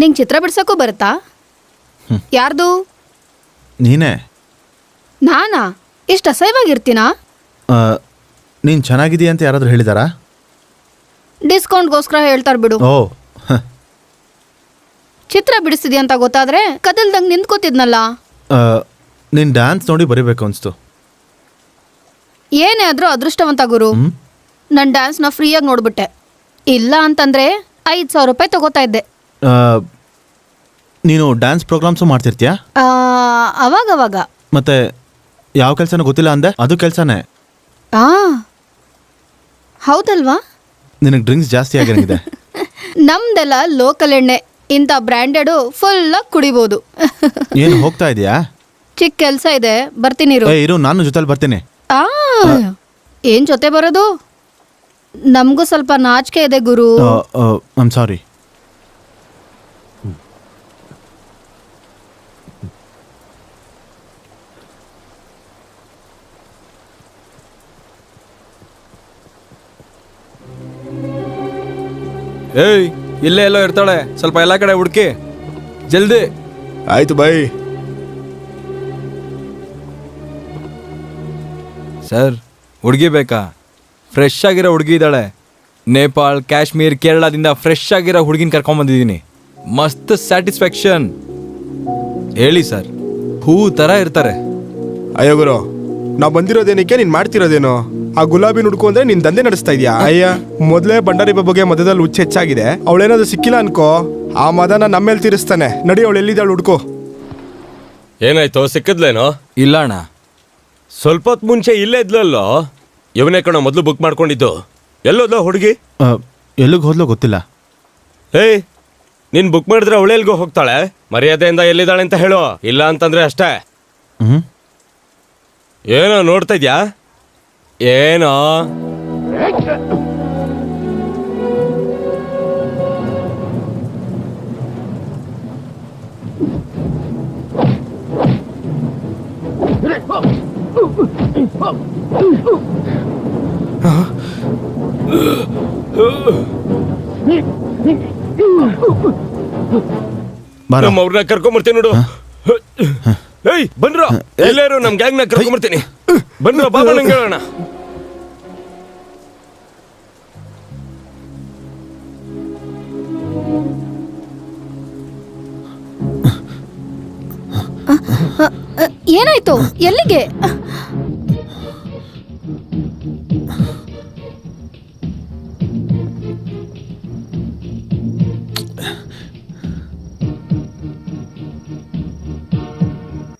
ನಿಂಗೆ ಚಿತ್ರ ಬಿಡ್ಸೋಕ್ಕೂ ಬರುತ್ತಾ? ಯಾರ್ದು? ನೀನೇ. ನಾನಾ? ಇಷ್ಟು ಅಸಹ್ಯವಾಗಿರ್ತೀನಾ? ನೀನು ಚೆನ್ನಾಗಿದೆಯಾ ಅಂತ ಯಾರಾದರೂ ಹೇಳಿದಾರಾ? ಡಿಸ್ಕೌಂಟ್ಗೋಸ್ಕರ ಹೇಳ್ತಾರೆ ಬಿಡು. ಓ, ಚಿತ್ರ ಬಿಡಿಸ್ತಿದ್ಯಾ ಅಂತ ಗೊತ್ತಾದ್ರೆ ಕದಲ್ದಂಗೆ ನಿಂತ್ಕೋತಿದ್ನಲ್ಲ. ನೀನು ಡ್ಯಾನ್ಸ್ ನೋಡಿ ಬರೀಬೇಕು ಅನಿಸ್ತು. ಏನೇ ಆದರೂ ಅದೃಷ್ಟವಂತ ಗುರು. ನನ್ನ ಡ್ಯಾನ್ಸ್ನ ಫ್ರೀಯಾಗಿ ನೋಡ್ಬಿಟ್ಟೆ. ಇಲ್ಲ ಅಂತಂದರೆ 5,000 ರೂಪಾಯಿ ತಗೋತಾ ಇದ್ದೆ. ನೀನು ಡ್ಯಾನ್ಸ್ ಪ್ರೋಗ್ರಾಮ್ಸು ಮಾಡ್ತಿರ್ತೀಯಾ? ಅವಾಗವಾಗ. ಮತ್ತೆ ಯಾವ ಕೆಲಸನೂ ಗೊತ್ತಿಲ್ಲ ಅಂದೆ? ಅದು ಕೆಲಸನೇ. ಹೌದಲ್ವಾ? ನಿನಗೆ ಡ್ರಿಂಕ್ಸ್ ಜಾಸ್ತಿ ಆಗಿರಂಗಿದೆ. ನಮ್ದೆಲ್ಲ ಲೋಕಲ್ ಎಣ್ಣೆ. ಇಂಥ ಬ್ರ್ಯಾಂಡೆಡು ಫುಲ್ಲಾಗಿ ಕುಡಿಬೋದು. ಏನು ಹೋಗ್ತಾ ಇದೆಯಾ? ಚಿಕ್ಕ ಕೆಲಸ ಇದೆ, ಬರ್ತೀನಿ ಇರು, ನಾನು ಜೊತೆಲಿ ಬರ್ತೀನಿ. ಏನ್ ಜೊತೆ ಬರೋದು? ನಮಗೂ ಸ್ವಲ್ಪ ನಾಚಿಕೆ ಇದೆ ಗುರು. I'm sorry. ಏಯ್, ಇಲ್ಲೇ ಎಲ್ಲೋ ಇರ್ತಾಳೆ, ಸ್ವಲ್ಪ ಎಲ್ಲ ಕಡೆ ಹುಡುಕಿ ಜಲ್ದಿ. ಆಯ್ತು ಬಾಯ್. ಸರ್, ಹುಡುಗಿ ಬೇಕಾ? ಫ್ರೆಶ್ ಆಗಿರೋ ಹುಡುಗಿ ಇದ್ದಾಳೆ. ನೇಪಾಳ್, ಕಾಶ್ಮೀರ್, ಕೇರಳದಿಂದ ಫ್ರೆಶ್ ಆಗಿರೋ ಹುಡುಗಿನ ಕರ್ಕೊಂಬಂದಿದ್ದೀನಿ. ಮಸ್ತ್ ಸ್ಯಾಟಿಸ್ಫ್ಯಾಕ್ಷನ್. ಹೇಳಿ ಸರ್, ಹೂ ಥರ ಇರ್ತಾರೆ. ಅಯ್ಯೋ ಗುರು, ನಾವು ಬಂದಿರೋದೇನಕ್ಕೆ, ನೀನು ಮಾಡ್ತಿರೋದೇನೋ? ಆ ಗುಲಾಬಿ ಹುಡ್ಕು ಅಂದ್ರೆ ನೀನ್ ದಂಧೆ ನಡೆಸ್ತಾ ಇದೀಯಾ? ಅಯ್ಯ, ಮೊದಲೇ ಬಂಡಾರಿ ಬಗ್ಗೆ ಮಧ್ಯದಲ್ಲಿ ಹುಚ್ಚ ಹೆಚ್ಚಾಗಿದೆ. ಅವಳೇನಾದ್ರು ಸಿಕ್ಕಿಲ್ಲ ಅನ್ಕೋ, ಆ ಮದನ ನಮ್ಮೇಲೆ ತೀರಿಸ್ತಾನೆ. ನಡಿ, ಅವಳು ಎಲ್ಲಿದ್ದಾಳು ಹುಡ್ಕೋ. ಏನಾಯ್ತು, ಸಿಕ್ಕಿದ್ಲೇನೋ? ಇಲ್ಲ ಅಣ್ಣ, ಸ್ವಲ್ಪ ಹೊತ್ತು ಮುಂಚೆ ಇಲ್ಲೇ ಇದ್ಲಲ್ಲೋ. ಇವನೇ ಕಣ ಮೊದಲು ಬುಕ್ ಮಾಡ್ಕೊಂಡಿದ್ದು. ಎಲ್ಲೋದ್ಲೋ ಹುಡುಗಿ? ಎಲ್ಲಿಗೆ ಹೋದ್ಲೋ ಗೊತ್ತಿಲ್ಲ. ಏಯ್, ನೀನ್ ಬುಕ್ ಮಾಡಿದ್ರೆ ಅವಳು ಎಲ್ಗೋ ಹೋಗ್ತಾಳೆ? ಮರ್ಯಾದೆಯಿಂದ ಎಲ್ಲಿದ್ದಾಳೆ ಅಂತ ಹೇಳು, ಇಲ್ಲ ಅಂತಂದ್ರೆ ಅಷ್ಟೇ. ಏನೋ ನೋಡ್ತಾ ಇದ್ಯಾ? ಏನೋ ನಮ್ಮ ಅವ್ರನ್ನ ಕರ್ಕೊಂಬರ್ತೀನಿ ನೋಡು. ಏಯ್, ಬನ್ರೋ, ಎಲ್ಲಾರು ನಮ್ ಗ್ಯಾಂಗ್ನ ಕರ್ಕೊಂಬರ್ತೀನಿ. ಬನ್ರೋ, ಬಾಬಾ ನಂಗೆ ಹೇಳೋಣ. ಏನಾಯ್ತು? ಎಲ್ಲಿಗೆ?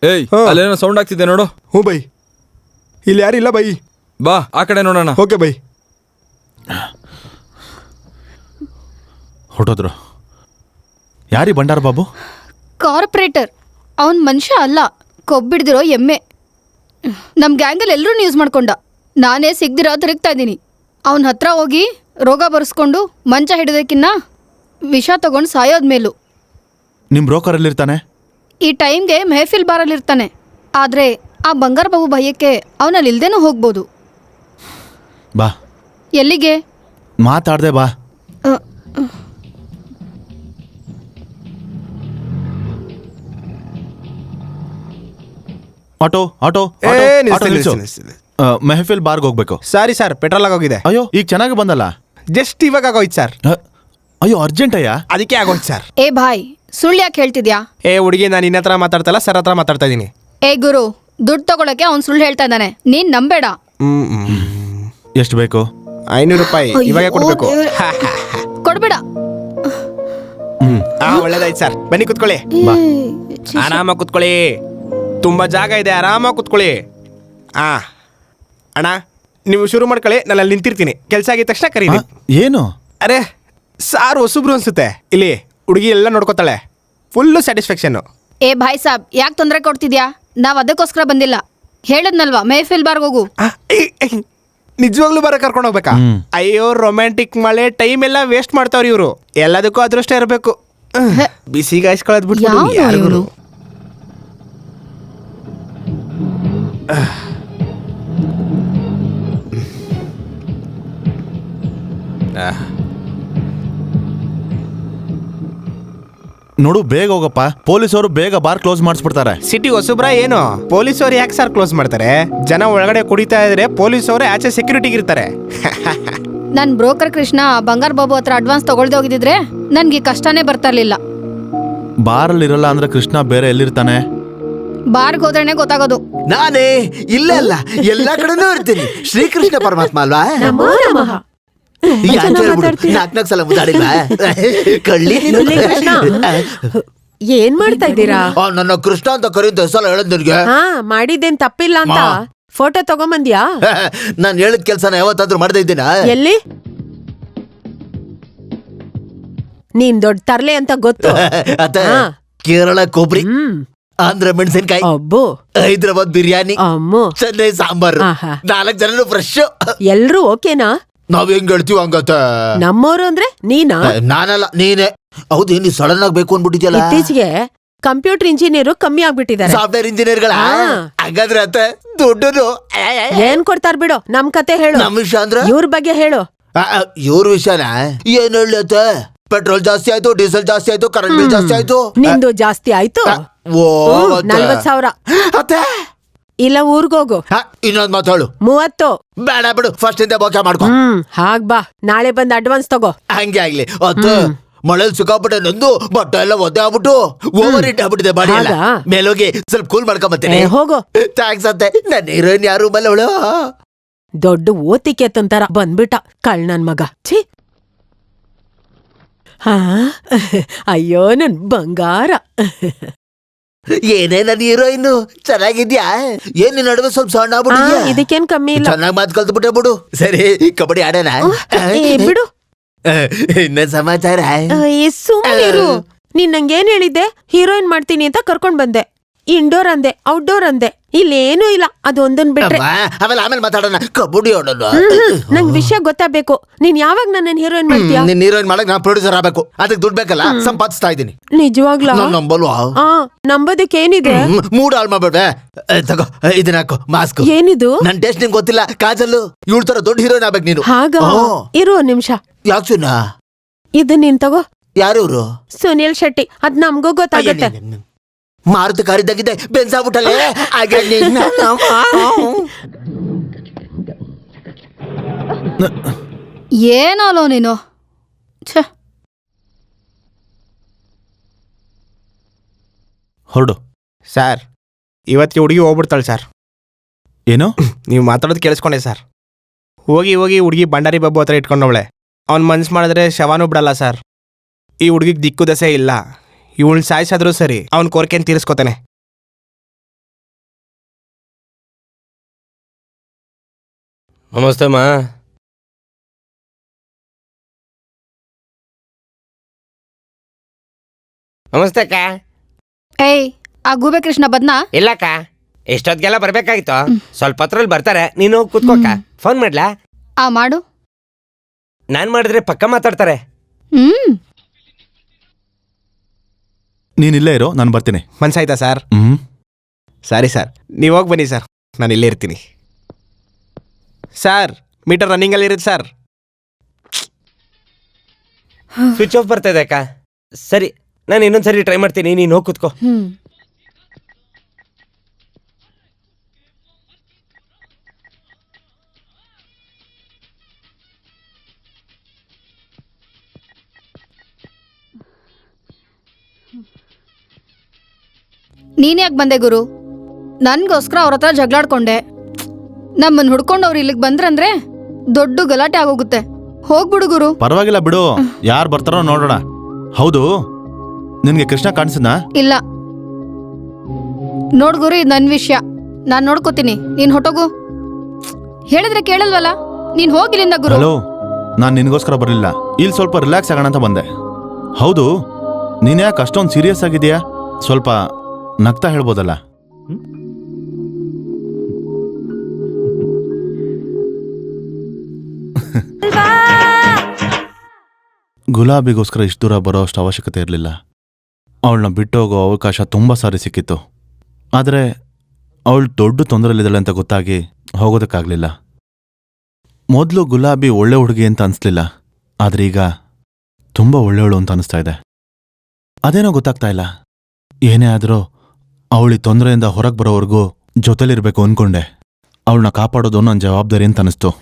ಏಯ್, ಅಲ್ಲೇನೋ ಸೌಂಡ್ ಆಗ್ತಿದೆ ನೋಡು. ಹ್ಞೂ ಬೈ, ಇಲ್ಲಿ ಯಾರಿಲ್ಲ ಬೈ. ಬಾ, ಆ ಕಡೆ ನೋಡೋಣ. Okay bye. ಹೊರಟೋದ್ರು. ಯಾರಿ ಬಂಡಾರ ಬಾಬು? ಕಾರ್ಪೊರೇಟರ್. ಅವನ್ ಮನುಷ್ಯ ಅಲ್ಲ, ಕೊಬ್ಬಿಡ್ದಿರೋ ಎಮ್ಮೆ. ನಮ್ಮ ಗ್ಯಾಂಗಲ್ಲಿ ಎಲ್ಲರೂ ಯೂಸ್ ಮಾಡ್ಕೊಂಡ. ನಾನೇ ಸಿಗ್ದಿರೋ ತಿರುಗ್ತಾ ಇದ್ದೀನಿ. ಅವನ ಹತ್ರ ಹೋಗಿ ರೋಗ ಬರ್ಸ್ಕೊಂಡು ಮಂಚ ಹಿಡಿದಕ್ಕಿನ್ನ ವಿಷ ತಗೊಂಡು ಸಾಯೋದ್ ಮೇಲು. ನಿಮ್ಮ ಬ್ರೋಕರಲ್ಲಿರ್ತಾನೆ? ಈ ಟೈಮ್ಗೆ ಮೆಹಫಿಲ್ ಬಾರಲ್ಲಿರ್ತಾನೆ. ಆದರೆ ಆ ಬಂಗಾರ ಬಾಬು ಭಯಕ್ಕೆ ಅವನಲ್ಲಿ ಇಲ್ದೇನೂ ಹೋಗ್ಬೋದು. ಬಾ. ಎಲ್ಲಿಗೆ? ಮಾತಾಡ್ದೆ ಬಾ. ಆಟೋ ಆಟೋ ಮೆಹಫಿಲ್ ಬಾರ್ಗೆ ಹೋಗ್ಬೇಕು. ಸಾರಿ ಸರ್, ಪೆಟ್ರೋಲ್ ಆಗೋಗಿದೆ. ಅಯ್ಯೋ, ಈಗ ಚೆನ್ನಾಗಿ ಬಂದಲ್ಲ. ಜಸ್ಟ್ ಇವಾಗ ಆಗೋಯ್ತು ಸರ್. ಅಯ್ಯೋ, ಅರ್ಜೆಂಟ್ ಅಯ್ಯ. ಅದಕ್ಕೆ ಆಗೋಯ್ತು ಸರ್. ಏ ಭಾಯ್, ಸುಳ್ಳು ಯಾಕೆ ಹೇಳ್ತಿದ್ಯಾ? ಹುಡುಗಿ, ನಾನು ನಿನ್ನ ಹತ್ರ ಮಾತಾಡ್ತಲ್ಲ, ಸರ್ ಹತ್ರ ಮಾತಾಡ್ತಾ ಇದ್ದೀನಿ. ಏ ಗುರು, ದುಡ್ಡು ತಗೊಳಕ್ಕೆ ಅವ್ನು ಸುಳ್ಳು ಹೇಳ್ತಾ ಇದ್ದಾನೆ. ನೀನ್ ನಂಬೇಡ. ಎಷ್ಟು ಬೇಕು? 500 ರೂಪಾಯಿ ಇವಾಗ ಕೊಡ್ಬೇಕು. ಕೊಡ್ಬೇಡ. ಒಳ್ಳೇದಾಯ್ತು ಸರ್, ಬನ್ನಿ ಕುತ್ಕೊಳ್ಳಿ. ಆರಾಮಾಗಿ ಕುತ್ಕೊಳ್ಳಿ, ತುಂಬಾ ಜಾಗ ಇದೆ, ಆರಾಮಾಗಿ ಕುತ್ಕೊಳ್ಳಿ. ಅಣ್ಣ, ನೀವು ಶುರು ಮಾಡ್ಕೊಳ್ಳಿ, ನಾನು ಅಲ್ಲಿ ನಿಂತಿರ್ತೀನಿ. ಕೆಲಸ ಆಗಿದ ತಕ್ಷಣ ಕರೀರಿ. ಏನು? ಅರೆ, ಸಾರು ಹೊಸಬ್ರು ಅನ್ಸುತ್ತೆ. ಇಲ್ಲಿ ಹುಡುಗಿ ಎಲ್ಲ ನೋಡ್ಕೋತಾಳೆ, ಫುಲ್ಲು ಸ್ಯಾಟಿಸ್ಫ್ಯಾಕ್ಷನ್. ಏ ಭಾಯ್ ಸಾಬ್, ಯಾಕೆ ತೊಂದರೆ ಕೊಡ್ತಿದ್ಯಾ? ನಾವ್ ಅದಕ್ಕೋಸ್ಕರ ಬಂದಿಲ್ಲ. ಹೇಳದ್ನಲ್ವಾ, ಮೆಹಫಿಲ್ ಬಾರ್ಗ್ ಹೋಗು. ನಿಜವಾಗ್ಲೂ ಬರ ಕರ್ಕೊಂಡು ಹೋಗ್ಬೇಕಾ? ಅಯ್ಯೋ, ರೊಮ್ಯಾಂಟಿಕ್ ಮಳೆ ಟೈಮ್ ಎಲ್ಲ ವೇಸ್ಟ್ ಮಾಡ್ತಾವ್ರಿ ಇವರು. ಎಲ್ಲದಕ್ಕೂ ಅದೃಷ್ಟ ಇರಬೇಕು. ಬಿಸಿಗಾಯಿಸ್ಕೊಳ್ಳೋದು ಬಿಟ್ಬಿಟ್ಟು ಯಾರು? ನೋಡು ಬೇಗ ಹೋಗಪ್ಪ, ಪೊಲೀಸವರು ಬೇಗ ಬಾರ್ ಕ್ಲೋಸ್ ಮಾಡಿಸ್ಬಿಡ್ತಾರೆ. ಸಿಟಿ ಹೊಸಬ್ರ ಏನು ಪೊಲೀಸವ್ರು ಯಾಕೆ ಸರ್ ಕ್ಲೋಸ್ ಮಾಡ್ತಾರೆ? ಜನ ಒಳಗಡೆ ಕುಡಿತಾ ಇದ್ರೆ ಪೊಲೀಸವ್ರೆ ಆಚೆ ಸೆಕ್ಯೂರಿಟಿಗೆ ಇರ್ತಾರೆ. ನನ್ ಬ್ರೋಕರ್ ಕೃಷ್ಣ ಬಂಗಾರ ಬಾಬು ಹತ್ರ ಅಡ್ವಾನ್ಸ್ ತಗೊಳ್ದೆ ಹೋಗಿದ್ರೆ ನನ್ಗೆ ಈ ಕಷ್ಟನೇ ಬರ್ತಾ ಇರ್ಲಿಲ್ಲ. ಬಾರಲ್ಲಿ ಇರಲ್ಲ ಅಂದ್ರೆ ಕೃಷ್ಣ ಬೇರೆ ಎಲ್ಲಿರ್ತಾನೆ? ಬಾರ್ಗ್ ಹೋದ್ರೇನೆ ಗೊತ್ತಾಗೋದು. ನಾನೇ ಇಲ್ಲ ಅಲ್ಲ ಎಲ್ಲಾ ಕಡೆನೂ ಇರ್ತೀನಿ. ಶ್ರೀಕೃಷ್ಣ ಪರಮಾತ್ಮ ಅಲ್ವಾ? ನಾಲ್ಕು ಸಲ ಮುದ್ದಾಡಿಲ್ವಾ ಕಳ್ಳಿ ನೀನು? ಏನ್ ಮಾಡ್ತಾ ಇದ್ದೀರಾ? ನನ್ನ ಕೃಷ್ಣ ಅಂತ ಕರೀತ ಹೆಸರು ಹೇಳದ್ ನಿನ್ಗೆ. ಹಾ ಮಾಡಿದ್ದೇನ್ ತಪ್ಪಿಲ್ಲ ಅಂತ ಫೋಟೋ ತಗೊಂಬಂದ್ಯಾ? ನಾನ್ ಹೇಳಿದ ಕೆಲ್ಸನ ಯಾವತ್ತಾದ್ರೂ ಮಾಡ್ತಾ ಇದ್ದೀನ? ಎಲ್ಲಿ? ನೀನ್ ದೊಡ್ಡ ತರ್ಲೆ ಅಂತ ಗೊತ್ತು. ಅತ್ತ ಹಾ. ಕೇರಳ ಕೊಬ್ಬರಿ, ಆಂಧ್ರ ಮೆಣಸಿನ್ಕಾಯಿ, ಅಬ್ಬೋ ಹೈದ್ರಾಬಾದ್ ಬಿರಿಯಾನಿ, ಅಮ್ಮೋ ಚೆನ್ನೈ ಸಾಂಬಾರು, ಆಹಾ. 4 ಜನನು ಫ್ರೆಶ್. ಎಲ್ರೂ ಓಕೆನಾ? ನಾವ್ ಹೆಂಗ್ ಹೇಳ್ತೀವಿ ಹಂಗತ್ತ. ನಮ್ಮೋರು ಅಂದ್ರೆ ನೀನಾ? ನಾನಲ್ಲ ನೀನೆ. ಹೌದು, ನೀ ಸಡನ್ ಆಗಿ ಬೇಕು ಅನ್ಬಿಟ್ಟಿದ್ಯಲ್ಲ. ಇತ್ತೀಚೆಗೆ ಕಂಪ್ಯೂಟರ್ ಇಂಜಿನಿಯರ್ ಕಮ್ಮಿ ಆಗ್ಬಿಟ್ಟಿದ್ದಾರೆ. ಸಾಫ್ಟ್ವೇರ್ ಇಂಜಿನಿಯರ್ಗಳ ಹಾ. ಹಾಗಾದ್ರೆ ಅತ್ತ ದುಡ್ಡು ಏನ್ ಕೊಡ್ತಾರ ಬಿಡು, ನಮ್ ಕತೆ ಹೇಳು. ನಮ್ ವಿಷಯ ಅಂದ್ರ ಇವ್ರ ಬಗ್ಗೆ ಹೇಳು. ಇವ್ರ ವಿಷಯನ ಏನ್ ಹೇಳತ್ತ? ಪೆಟ್ರೋಲ್ ಜಾಸ್ತಿ ಆಯ್ತು, ಡೀಸೆಲ್ ಜಾಸ್ತಿ ಆಯ್ತು, ಕರೆಂಟ್ ಬಿಲ್ ಜಾಸ್ತಿ ಆಯ್ತು. ನಿಂದು ಜಾಸ್ತಿ ಆಯ್ತು. ಓ 40,000 ಅತ್ತೆ, ಇಲ್ಲ ಊರ್ಗೋಗು. ಇನ್ನೊಂದ್ ಮಾತಾಳು. 30. ಬೇಡ ಬಿಡು, ಫಸ್ಟ್ ಇಂದ ಬೋಕೆ ಮಾಡ್ಕೊ. ಹಾಗ್ ಬಾ, ನಾಳೆ ಬಂದ್ ಅಡ್ವಾನ್ಸ್ ತಗೋ. ಹಂಗೆ ಆಗ್ಲಿ. ಅತ್ತ ಮಳೇಲಿ ಸಿಕ್ಕಾಪಟ್ಟೆ ನಂದು ಬಟ್ಟೆ ಎಲ್ಲ ಒದ್ದೆ ಆಗ್ಬಿಟ್ಟು ಓವರ್ ಹಿಟ್ ಆಗ್ಬಿಟ್ಟಿದೆ ಬಾಡಿ ಎಲ್ಲ. ಹಾಗಾ? ಮೇಲೋಗಿ ಸ್ವಲ್ಪ ಕೂಲ್ ಮಾಡ್ಕೊಂಬತ್ತೇನೆ. ಹೋಗು. ಥ್ಯಾಂಕ್ಸ್ ಅತ್ತೆ. ನನ್ನ ಹೀರೋಯಿನ್ ಯಾರು ಬಲ್ಲವಳು? ದೊಡ್ಡ ಓತಿಕೆ ತಂತಾರ ಬಂದ್ಬಿಟ್ಟ ಕಳ್ ನನ್ ಮಗ. ಛೀ. ಹಾ ಅಯ್ಯೋ ನನ್ ಬಂಗಾರ. ಏನೇ ನನ್ನ ಹೀರೋಯಿನ್ ಚೆನ್ನಾಗಿದ್ಯಾ? ಏನ್ ನಿನ್ ನಡುವೆ ಸ್ವಲ್ಪ ಸಣ್ಣ ಆಗ್ಬಿಟ್ಟಿದ್ಯಾ? ಇದಕ್ಕೇನ್ ಕಮ್ಮಿ ಇಲ್ಲ. ಚೆನ್ನಾಗಿ ಮಾತು ಕಲ್ತು ಬಿಟ್ಟೆ ಬಿಡು. ಸರಿ, ಕಬಡ್ಡಿ ಆಡೋಣ. ಬಿಡು. ಇನ್ನ ಸಮಾಚಾರ? ಸುಮ್ಮನಿರು. ನೀನ್ ನಂಗೇನ್ ಹೇಳಿದ್ದೆ? ಹೀರೋಯಿನ್ ಮಾಡ್ತೀನಿ ಅಂತ ಕರ್ಕೊಂಡ್ ಬಂದೆ. ಇಂಡೋರ್ ಅಂದೆ, ಔಟ್ಡೋರ್ ಅಂದೆ. ಇಲ್ಲೇನೂ ಇಲ್ಲ, ಅದೊಂದನ್ ಬಿಟ್ರೆ. ಆಮೇಲೆ ಆಮೇಲೆ ಮಾತಾಡೋಣ. ಕಬಡ್ಡಿ ಆಡೋಣ. ನಂಗ್ ವಿಷಯ ಗೊತ್ತಾಗ್ಬೇಕು. ನೀನ್ ಯಾವಾಗ ನನ್ನ ಹೀರೋಯಿನ್ ಮಾಡ್ತೀಯಾ? ನಿನ್ ಹೀರೋಯಿನ್ ಮಾಡಕ್ ನಾನ್ ಪ್ರೊಡ್ಯೂಸರ್ ಆಗ್ಬೇಕು. ಅದಕ್ಕೆ ದುಡ್ಡು ಬೇಕಲ್ಲ, ಸಂಪಾದಿಸ್ತಾ ಇದ್ದೀನಿ. ನಿಜವಾಗ್ಲಾ? ನಾನ್ ನಂಬಲ್ವಾ? ನಂಬೋದಕ್ಕೇನಿದೆ? ಮೂಡ್ ಹಾಳು ಮಾಡ್ಬೇಡ. ತಗೋ ಇದನ್ನ ಹಾಕೋ, ಮಾಸ್ಕ್. ಏನಿದು? ನನ್ ಟೇಸ್ಟ್ ನಿಂಗೆ ಗೊತ್ತಿಲ್ಲ. ಕಾಜಲ್ಲು ಇವಳ ತರ ದೊಡ್ಡ ಹೀರೋಯಿನ್ ಆಗ್ಬೇಕು ನೀನು. ಹಾಗ ಇರು ಒಂದ್ ನಿಮಿಷ. ಯಾಕೆ ಸುನ್ನ? ಇದು ನೀನ್ ತಗೋ. ಯಾರು ಇವ್ರು? ಸುನಿಲ್ ಶೆಟ್ಟಿ. ಅದ್ ನಮ್ಗೂ ಗೊತ್ತಾಗತ್ತೆ. ಮಾರುತಿ ಕಾರಿದ್ದಾಗಿದ್ದೆ ಬೆನ್ಸಾಗ್ಬಿಟ್ಟಲ್ಲೇ. ಹಾಗೆ ಏನೋ ನೀನು. ಛ, ಹೊರಡು. ಸರ್, ಇವತ್ತಿಗೆ ಹುಡುಗಿ ಹೋಗ್ಬಿಡ್ತಾಳೆ ಸರ್. ಏನು? ನೀವು ಮಾತಾಡೋದು ಕೇಳಿಸ್ಕೊಂಡೆ ಸರ್. ಹೋಗಿ ಹುಡುಗಿ ಬಂಡಾರಿ ಬಾಬು ಹತ್ರ ಇಟ್ಕೊಂಡವಳೆ. ಅವ್ನು ಮನ್ಸು ಮಾಡಿದ್ರೆ ಶವಾನೂ ಬಿಡಲ್ಲ ಸರ್. ಈ ಹುಡುಗಿಗೆ ದಿಕ್ಕು ದಸೆ ಇಲ್ಲ. ಇವಳು ಸಾಯಿಸಾದ್ರೂ ಸರಿ, ಅವ್ನ ಕೋರಿಕೆಯನ್ನು ತೀರಿಸ್ಕೊತಾನೆ. ನಮಸ್ತೆ ಮಾ. ನಮಸ್ತೆ ಅಕ್ಕ. ಏಯ್, ಆ ಗೂಬೆ ಕೃಷ್ಣ ಬದ್ನಾ? ಇಲ್ಲಕ್ಕ, ಎಷ್ಟೊತ್ತಿಗೆಲ್ಲ ಬರ್ಬೇಕಾಗಿತ್ತು. ಸ್ವಲ್ಪ ಹೊತ್ರಲ್ಲಿ ಬರ್ತಾರೆ. ನೀನು ಕೂತ್ಕೋಕ. ಫೋನ್ ಮಾಡ್ಲಾ? ಮಾಡು. ನಾನ್ ಮಾಡಿದ್ರೆ ಪಕ್ಕ ಮಾತಾಡ್ತಾರೆ. ನೀನ್ ಇಲ್ಲೇ ಇರೋ, ನಾನು ಬರ್ತೀನಿ. ಮನ್ಸಾಯ್ತಾ ಸರ್? ಸರಿ ಸರ್, ನೀವು ಹೋಗಿ ಬನ್ನಿ ಸರ್, ನಾನು ಇಲ್ಲೇ ಇರ್ತೀನಿ. ಸರ್, ಮೀಟರ್ ರನ್ನಿಂಗಲ್ಲಿ ಇರುತ್ತೆ ಸರ್. ಸ್ವಿಚ್ ಆಫ್ ಬರ್ತಾ ಇದೆ ಅಕ್ಕ. ಸರಿ, ನಾನು ಇನ್ನೊಂದ್ಸರಿ ಟ್ರೈ ಮಾಡ್ತೀನಿ. ನೀನು ಹೋಗಿ ಕೂತ್ಕೋ. ನೀನ್ ಯಾಕೆ ಬಂದೆ ಗುರು? ನನ್ಗೋಸ್ಕರ ಅವ್ರ ಹತ್ರ ಜಗಳಾಡ್ಕೊಂಡೆ. ನಮ್ಮನ್ನ ಹುಡ್ಕೊಂಡು ಅವ್ರು ಇಲ್ಲಿಗೆ ಬಂದ್ರಂದ್ರೆ ದೊಡ್ಡ ಗಲಾಟೆ ಆಗೋಗುತ್ತೆ. ಹೋಗ್ಬಿಡು ಗುರು. ಪರವಾಗಿಲ್ಲ ಬಿಡು, ಯಾರು ಬರ್ತಾರೋ ನೋಡೋಣ. ಹೌದು, ನಿನ್ಗೆ ಕೃಷ್ಣ ಕಾಣಿಸಿದ್ನಾ? ಇಲ್ಲ. ನೋಡ್ ಗುರು, ಇದು ನನ್ ವಿಷಯ. ನಾನ್ ನೋಡ್ಕೋತೀನಿ, ನೀನ್ ಹೊಟ್ಟೋಗು. ಹೇಳಿದ್ರೆ ಕೇಳಲ್ವಲ್ಲ. ನೀನ್ ಹೋಗಿಲ್ಲಿಂದ ಗುರು. ಹಲೋ, ನಾನ್ ನಿನ್ಗೋಸ್ಕರ ಬರಲಿಲ್ಲ. ಇಲ್ಲಿ ಸ್ವಲ್ಪ ರಿಲ್ಯಾಕ್ಸ್ ಆಗೋಣ ಅಂತ ಬಂದೆ. ಹೌದು, ನೀನ್ ಯಾಕೆ ಅಷ್ಟೊಂದು ಸೀರಿಯಸ್ ಆಗಿದೆಯಾ? ಸ್ವಲ್ಪ ನಗ್ತಾ ಹೇಳ್ಬೋದಲ್ಲ. ಗುಲಾಬಿಗೋಸ್ಕರ ಇಷ್ಟು ದೂರ ಬರೋ ಅಷ್ಟು ಅವಶ್ಯಕತೆ ಇರಲಿಲ್ಲ. ಅವಳನ್ನ ಬಿಟ್ಟು ಹೋಗೋ ಅವಕಾಶ ತುಂಬ ಸಾರಿ ಸಿಕ್ಕಿತ್ತು. ಆದರೆ ಅವಳು ದೊಡ್ಡ ತೊಂದರೆಯಲ್ಲಿದ್ದಾಳೆ ಅಂತ ಗೊತ್ತಾಗಿ ಹೋಗೋದಕ್ಕಾಗಲಿಲ್ಲ. ಮೊದಲು ಗುಲಾಬಿ ಒಳ್ಳೆ ಹುಡುಗಿ ಅಂತ ಅನಿಸ್ಲಿಲ್ಲ, ಆದರೆ ಈಗ ತುಂಬ ಒಳ್ಳೆಯವಳು ಅಂತ ಅನಿಸ್ತಾ ಇದೆ. ಅದೇನೋ ಗೊತ್ತಾಗ್ತಾ ಇಲ್ಲ. ಏನೇ ಆದ್ರೂ ಅವಳಿ ತೊಂದರೆಯಿಂದ ಹೊರಗೆ ಬರೋವರೆಗೂ ಜೊತೆಲಿರ್ಬೇಕು ಅನ್ಕೊಂಡೆ. ಅವಳನ್ನ ಕಾಪಾಡೋದು ನನ್ನ ಜವಾಬ್ದಾರಿ ಅಂತ ಅನಿಸ್ತು.